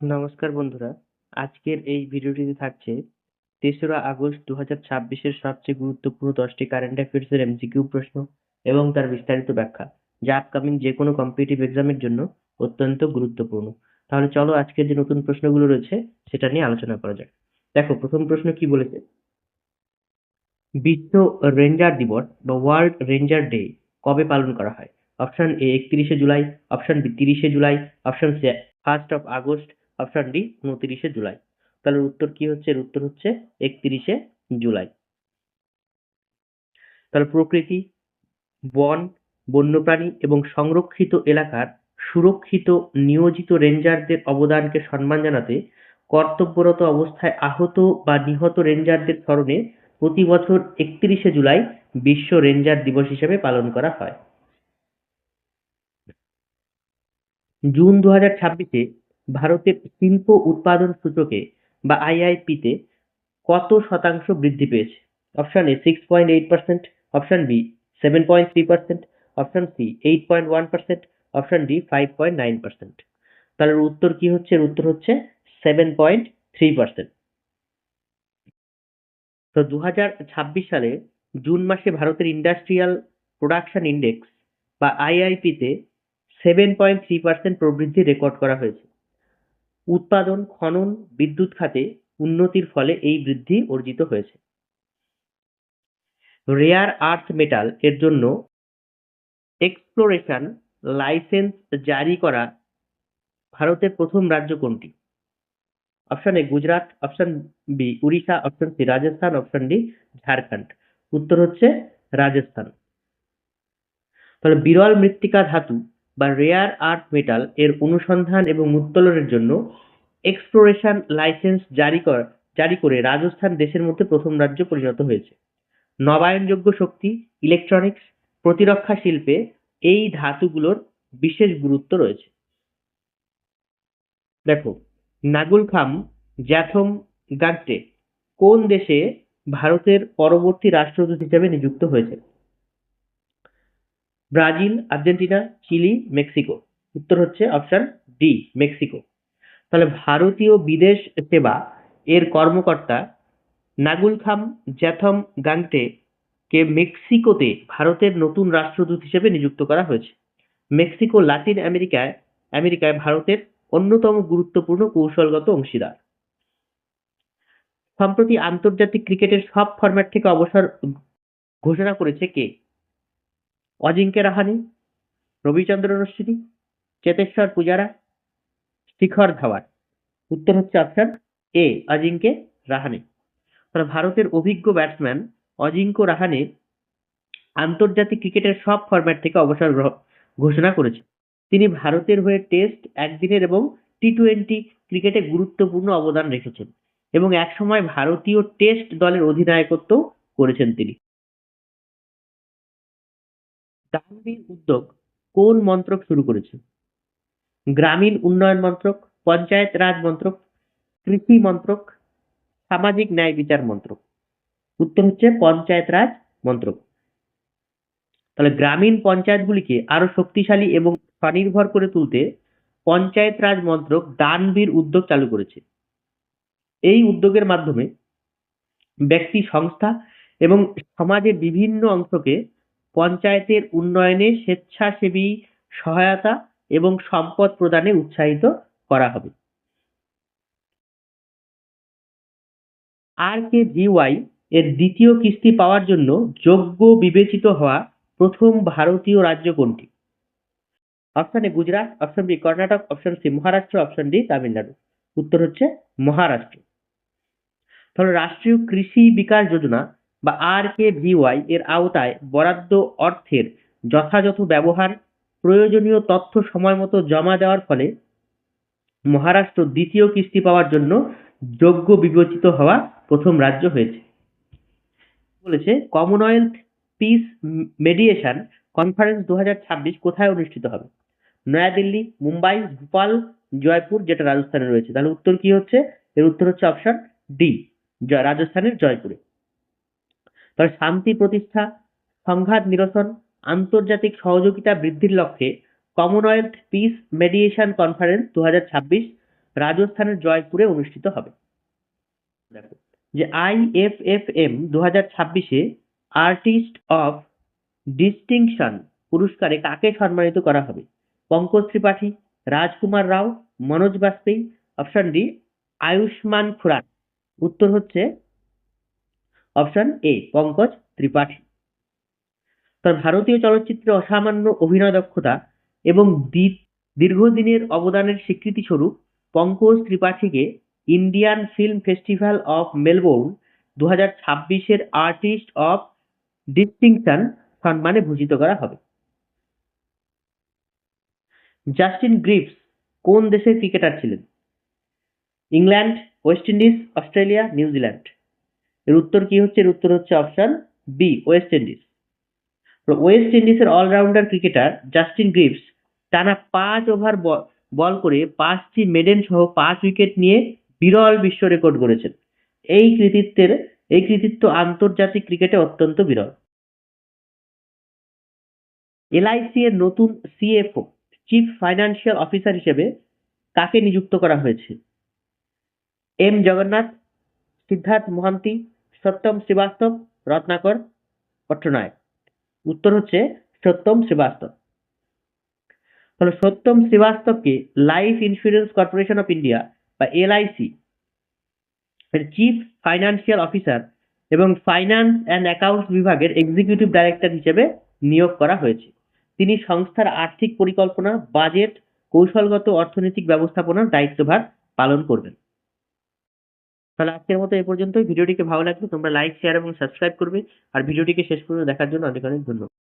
নমস্কার বন্ধুরা, আজকের এই ভিডিওটিতে থাকছে ৩রা আগস্ট ২০২৬-এর সবচেয়ে গুরুত্বপূর্ণ ১০টি কারেন্ট অ্যাফেয়ার্সের এমসিকিউ প্রশ্ন এবং তার বিস্তারিত ব্যাখ্যা, যা আপকামিং যেকোনো কম্পিটিটিভ এক্সামের জন্য অত্যন্ত গুরুত্বপূর্ণ। তাহলে চলো আজকের যে নতুন প্রশ্নগুলো রয়েছে সেটা নিয়ে আলোচনা করা যাক। দেখো, প্রথম প্রশ্ন কি বলেছে? বিশ্ব রেঞ্জার দিবস বা ওয়ার্ল্ড রেঞ্জার ডে কবে পালন করা হয়? অপশন এ ৩১শে জুলাই, অপশন বি ৩০শে July, option C 1 August, option D ২৯শে জুলাই। তাহলে উত্তর কি হচ্ছে? এর উত্তর হচ্ছে ৩১শে জুলাই। তাহলে প্রকৃতি, বন, বন্যপ্রাণী এবং সংরক্ষিত এলাকার সুরক্ষিত নিয়োজিত রেঞ্জারদের অবদানকে সম্মান জানাতে কর্তব্যরত অবস্থায় আহত বা নিহত রেঞ্জারদের স্মরণে প্রতি বছর ৩১শে জুলাই বিশ্ব রেঞ্জার দিবস হিসেবে পালন করা হয়। জুন ২০২৬-এ ভারতের শিল্প উৎপাদন সূচকে বা আইআইপিতে কত শতাংশ বৃদ্ধি পেয়েছে? Option A 6.8%, option B 7.3%, option C 8.1%, option D 5.9%। তাহলে উত্তর কি হচ্ছে? এর উত্তর হচ্ছে 7.3%। তো ২০২৬ সালে জুন মাসে ভারতের ইন্ডাস্ট্রিয়াল প্রোডাকশন ইন্ডেক্স বা আইআইপিতে 7.3% প্রবৃদ্ধি রেকর্ড করা হয়েছে। উৎপাদন, খনন, বিদ্যুৎ খাতে উন্নতির ফলে এই বৃদ্ধি অর্জিত হয়েছে। রেয়ার আর্থ মেটাল এর জন্য এক্সপ্লোরেশন লাইসেন্স জারি করা ভারতের প্রথম রাজ্য কোনটি? Option A Gujarat, option B Orissa, option C Rajasthan, option D Jharkhand. উত্তর হচ্ছে রাজস্থান। তাহলে বিরল মৃত্তিকা ধাতু বা রেয়ার আর্থ মেটাল এর অনুসন্ধান এবং উত্তোলনের জন্য এক্সপ্লোরেশন লাইসেন্স জারি করে রাজস্থান দেশের মধ্যে প্রথম রাজ্য পরিণত হয়েছে। নবায়নযোগ্য শক্তি, ইলেকট্রনিক্স, প্রতিরক্ষা শিল্পে এই ধাতুগুলোর বিশেষ গুরুত্ব রয়েছে। দেখো, নাগুলখাম জ্যাথম গাগটে কোন দেশে ভারতের পরবর্তী রাষ্ট্রদূত হিসেবে নিযুক্ত হয়েছে? Brazil, Argentina, Chile, Mexico. উত্তর হচ্ছে অপশন ডি মেক্সিকো। তাহলে ভারতীয় বিদেশ সেবা এর কর্মকর্তা নাগুলখাম জ্যাথম গাংটে কে মেক্সিকোতে ভারতের নতুন রাষ্ট্রদূত হিসেবে নিযুক্ত করা হয়েছে। মেক্সিকো লাতিন আমেরিকায় ভারতের অন্যতম গুরুত্বপূর্ণ কৌশলগত অংশীদার। সম্প্রতি আন্তর্জাতিক ক্রিকেটের সব ফরম্যাট থেকে অবসর ঘোষণা করেছে কে? অজিঙ্ক্য রাহানে, রবিচন্দ্রন অশ্বিনী, চেতেশ্বর পূজারা, শিখর ধাওয়ান। উত্তর হচ্ছে অপশন এ অজিঙ্ক্য রাহানে। তাহলে ভারতের অভিজ্ঞ ব্যাটসম্যান অজিঙ্ক্য রাহানে আন্তর্জাতিক ক্রিকেটের সব ফরম্যাট থেকে অবসর ঘোষণা করেছে। তিনি ভারতের হয়ে টেস্ট, একদিনের এবং টি-টোয়েন্টি ক্রিকেটে গুরুত্বপূর্ণ অবদান রেখেছেন এবং একসময় ভারতীয় টেস্ট দলের অধিনায়কত্ব করেছেন তিনি। দানবীর উদ্যোগ কোন মন্ত্রক শুরু করেছে? গ্রামীণ উন্নয়ন মন্ত্রক, পঞ্চায়েত রাজ মন্ত্রক, কৃষি মন্ত্রক, সামাজিক ন্যায় বিচার মন্ত্রক। উত্তর হচ্ছে পঞ্চায়েত রাজ মন্ত্রক। তাহলে গ্রামীণ পঞ্চায়েতগুলিকে আরো শক্তিশালী এবং স্বনির্ভর করে তুলতে পঞ্চায়েত রাজ মন্ত্রক দানবীর উদ্যোগ চালু করেছে। এই উদ্যোগের মাধ্যমে ব্যক্তি, সংস্থা এবং সমাজের বিভিন্ন অংশকে পঞ্চায়েতের উন্নয়নে স্বেচ্ছাসেবী সহায়তা এবং সম্পদ প্রদানে উৎসাহিত করা হবে। RKVY এর দ্বিতীয় কিস্তি পাওয়ার জন্য যোগ্য বিবেচিত হওয়া প্রথম ভারতীয় রাজ্য কোনটি? Option A Gujarat, option B Karnataka, option C Maharashtra, option D Tamil Nadu. উত্তর হচ্ছে মহারাষ্ট্র। তাহলে রাষ্ট্রীয় কৃষি বিকাশ যোজনা বা RKVY এর আওতায় বরাদ্দ অর্থের যথাযথ ব্যবহার, প্রয়োজনীয় তথ্য সময়মতো জমা দেওয়ার ফলে মহারাষ্ট্র দ্বিতীয় কিস্তি পাওয়ার জন্য যোগ্য বিবেচিত হওয়া প্রথম রাজ্য হয়েছে। বলেছে কমনওয়েলথ পিস মেডিয়েশন কনফারেন্স ২০২৬ কোথায় অনুষ্ঠিত হবে? নয়াদিল্লি, মুম্বাই, ভোপাল, জয়পুর, যেটা রাজস্থানে রয়েছে। তাহলে উত্তর কি হচ্ছে? এর উত্তর হচ্ছে অপশন ডি রাজস্থানের জয়পুরে। তাহলে শান্তি প্রতিষ্ঠা, সংঘাত নিরসন, আন্তর্জাতিক সহযোগিতা বৃদ্ধির লক্ষ্যে কমনওয়েলথ পিস মেডিয়েশন কনফারেন্স ২০২৬ রাজস্থানের জয়পুরে অনুষ্ঠিত হবে। দেখো যে IFFM 2026-এ আর্টিস্ট অফ ডিস্টিংশন পুরস্কারে কাকে সম্মানিত করা হবে? পঙ্কজ ত্রিপাঠী, রাজকুমার রাও, মনোজ বাজপেয়ী। Option D Ayushmann Khurrana. উত্তর হচ্ছে অপশন এ পঙ্কজ ত্রিপাঠী। তার ভারতীয় চলচ্চিত্রে অসামান্য অভিনয় দক্ষতা এবং দীর্ঘদিনের অবদানের স্বীকৃতিস্বরূপ পঙ্কজ ত্রিপাঠীকে Indian film festival of Melbourne 2026-এর আর্টিস্ট অফ ডিস্টিংশন সম্মানে ভূষিত করা হবে। জাস্টিন গ্রিভস কোন দেশের ক্রিকেটার ছিলেন? England, West Indies, Australia, New Zealand. এর উত্তর কি হচ্ছে? এর উত্তর হচ্ছে option B West Indies. West ইন্ডিজের অলরাউন্ডার ক্রিকেটার জাস্টিন গ্রিভস টানা 5 ওভার বল করে 5টি মেডেন সহ 5 উইকেট নিয়ে বিরল বিশ্ব রেকর্ড গড়েছেন। এই কৃতিত্ব আন্তর্জাতিক ক্রিকেটে অত্যন্ত বিরল। LIC এর নতুন CFO চিফ ফাইন্যান্সিয়াল অফিসার হিসেবে কাকে নিযুক্ত করা হয়েছে? এম জগন্নাথ, সিদ্ধার্থ মহান্তি, সত্যম শ্রীবাস্তব, রত্নাকর পট্টনায়ক। উত্তর হচ্ছে সত্যম শ্রীবাস্তব। তাহলে সত্যম শ্রীবাস্তবকে life insurance corporation of India বা LIC এর চিফ ফাইন্যান্সিয়াল অফিসার এবং ফাইন্যান্স অ্যান্ড অ্যাকাউন্টস বিভাগের এক্সিকিউটিভ ডাইরেক্টর হিসেবে নিয়োগ করা হয়েছে। তিনি সংস্থার আর্থিক পরিকল্পনা, বাজেট, কৌশলগত অর্থনৈতিক ব্যবস্থাপনার দায়িত্বভার পালন করবেন। তাহলে আজকের মতো এ পর্যন্তই। ভিডিওটিকে ভালো লাগলে তোমরা লাইক, শেয়ার এবং সাবস্ক্রাইব করবে। আর ভিডিওটিকে শেষ পর্যন্ত দেখার জন্য অনেক অনেক ধন্যবাদ।